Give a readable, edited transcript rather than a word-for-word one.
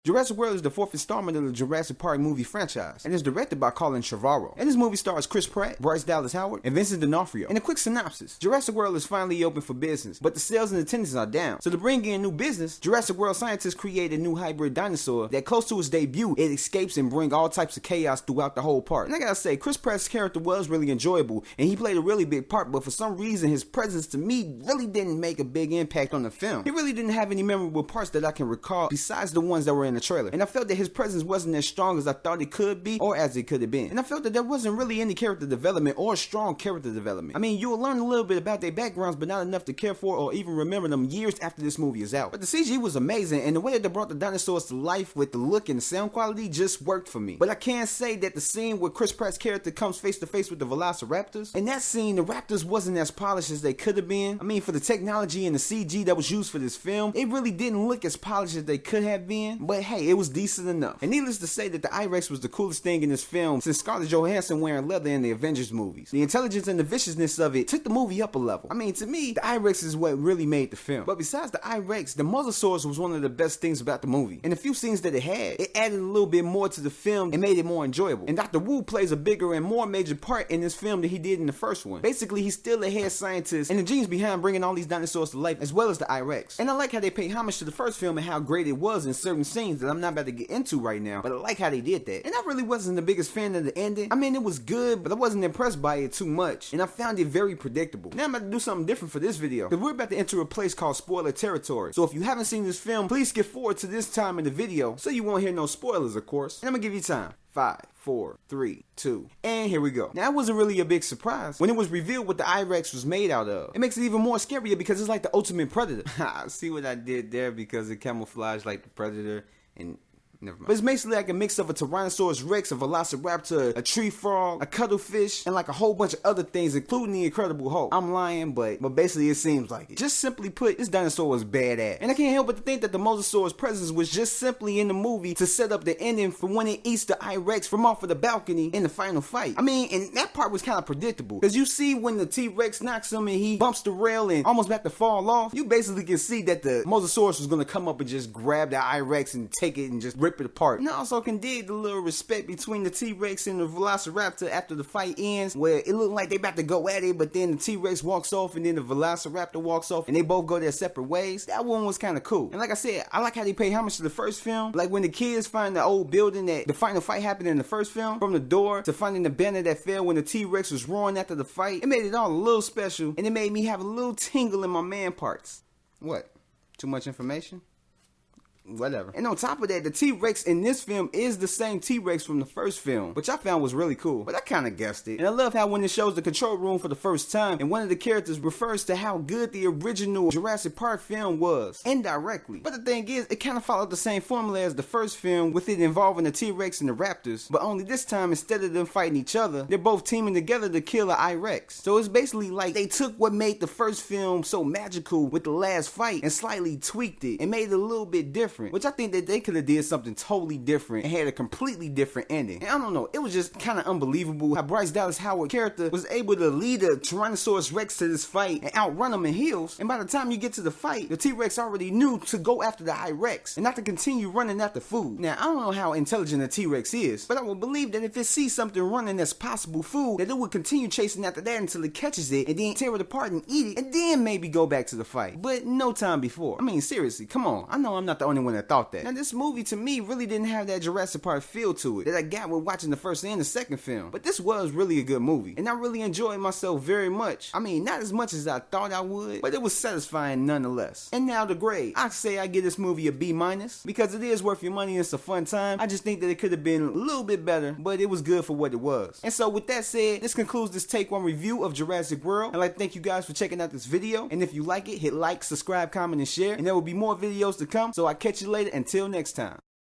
Jurassic World is the fourth installment of the Jurassic Park movie franchise, and is directed by Colin Trevorrow. And this movie stars Chris Pratt, Bryce Dallas Howard, and Vincent D'Onofrio. In a quick synopsis, Jurassic World is finally open for business, but the sales and attendance are down. So to bring in new business, Jurassic World scientists create a new hybrid dinosaur that close to its debut, it escapes and brings all types of chaos throughout the whole park. And I gotta say, Chris Pratt's character was really enjoyable, and he played a really big part, but for some reason his presence to me really didn't make a big impact on the film. He really didn't have any memorable parts that I can recall besides the ones that were in the trailer, and I felt that his presence wasn't as strong as I thought it could be or as it could have been. And I felt that there wasn't really any character development or strong character development. I mean, you'll learn a little bit about their backgrounds, but not enough to care for or even remember them years after this movie is out. But the CG was amazing, and the way that they brought the dinosaurs to life with the look and the sound quality just worked for me. But I can say that the scene where Chris Pratt's character comes face to face with the Velociraptors, in that scene, the Raptors wasn't as polished as they could have been. I mean, for the technology and the CG that was used for this film, it really didn't look as polished as they could have been, but hey, it was decent enough. And needless to say that the I-Rex was the coolest thing in this film since Scarlett Johansson wearing leather in the Avengers movies. The intelligence and the viciousness of it took the movie up a level. I mean, to me, the I-Rex is what really made the film. But besides the I-Rex, the Mosasaurus was one of the best things about the movie. And the few scenes that it had, it added a little bit more to the film and made it more enjoyable. And Dr. Wu plays a bigger and more major part in this film than he did in the first one. Basically, he's still the head scientist and the genius behind bringing all these dinosaurs to life, as well as the I-Rex. And I like how they pay homage to the first film and how great it was in certain scenes that I'm not about to get into right now, but I like how they did that. And I really wasn't the biggest fan of the ending. I mean, it was good, but I wasn't impressed by it too much, and I found it very predictable. Now I'm about to do something different for this video, because we're about to enter a place called spoiler territory. So if you haven't seen this film, please skip forward to this time in the video so you won't hear no spoilers, of course. And I'm gonna give you time. 5, 4, 3, 2, and here we go. Now, it wasn't really a big surprise when it was revealed what the I-Rex was made out of. It makes it even more scarier because it's like the ultimate predator. See what I did there, because it camouflaged like the predator and never mind. But it's basically like a mix of a Tyrannosaurus Rex, a Velociraptor, a tree frog, a cuttlefish, and like a whole bunch of other things, including the Incredible Hulk. I'm lying, but basically it seems like it. Just simply put, this dinosaur was badass. And I can't help but to think that the Mosasaurus' presence was just simply in the movie to set up the ending for when it eats the I-Rex from off of the balcony in the final fight. I mean, and that part was kind of predictable, because you see when the T-Rex knocks him and he bumps the rail and almost about to fall off, you basically can see that the Mosasaurus was going to come up and just grab the I-Rex and take it and just rip it apart. And I also can dig the little respect between the T-Rex and the Velociraptor after the fight ends, where it looked like they about to go at it, but then the T-Rex walks off and then the Velociraptor walks off and they both go their separate ways. That one was kind of cool. And like I said, I like how they pay homage to the first film. Like when the kids find the old building that the final fight happened in the first film, from the door to finding the banner that fell when the T-Rex was roaring after the fight, it made it all a little special, and it made me have a little tingle in my man parts. What? Too much information? Whatever. And on top of that, the T-Rex in this film is the same T-Rex from the first film, which I found was really cool, but I kind of guessed it. And I love how when it shows the control room for the first time, and one of the characters refers to how good the original Jurassic Park film was, indirectly. But the thing is, it kind of followed the same formula as the first film, with it involving the T-Rex and the Raptors, but only this time, instead of them fighting each other, they're both teaming together to kill the I-Rex. So it's basically like they took what made the first film so magical with the last fight and slightly tweaked it and made it a little bit different. Which I think that they could have did something totally different and had a completely different ending. And I don't know, it was just kind of unbelievable how Bryce Dallas Howard character was able to lead the Tyrannosaurus Rex to this fight and outrun him in heels. And by the time you get to the fight, the T-Rex already knew to go after the I-Rex and not to continue running after food. Now, I don't know how intelligent a T-Rex is, but I would believe that if it sees something running that's possible food, that it would continue chasing after that until it catches it and then tear it apart and eat it, and then maybe go back to the fight. But no time before. I mean, seriously, come on. I know I'm not the only one that thought that. Now, this movie to me really didn't have that Jurassic Park feel to it that I got with watching the first and the second film. But this was really a good movie, and I really enjoyed myself very much. I mean, not as much as I thought I would, but it was satisfying nonetheless. And now the grade. I say I give this movie a B-, because it is worth your money and it's a fun time. I just think that it could have been a little bit better, but it was good for what it was. And so with that said, this concludes this Take One review of Jurassic World. I'd like to thank you guys for checking out this video, and if you like it, hit like, subscribe, comment, and share, and there will be more videos to come, so I'll catch you later. Until next time.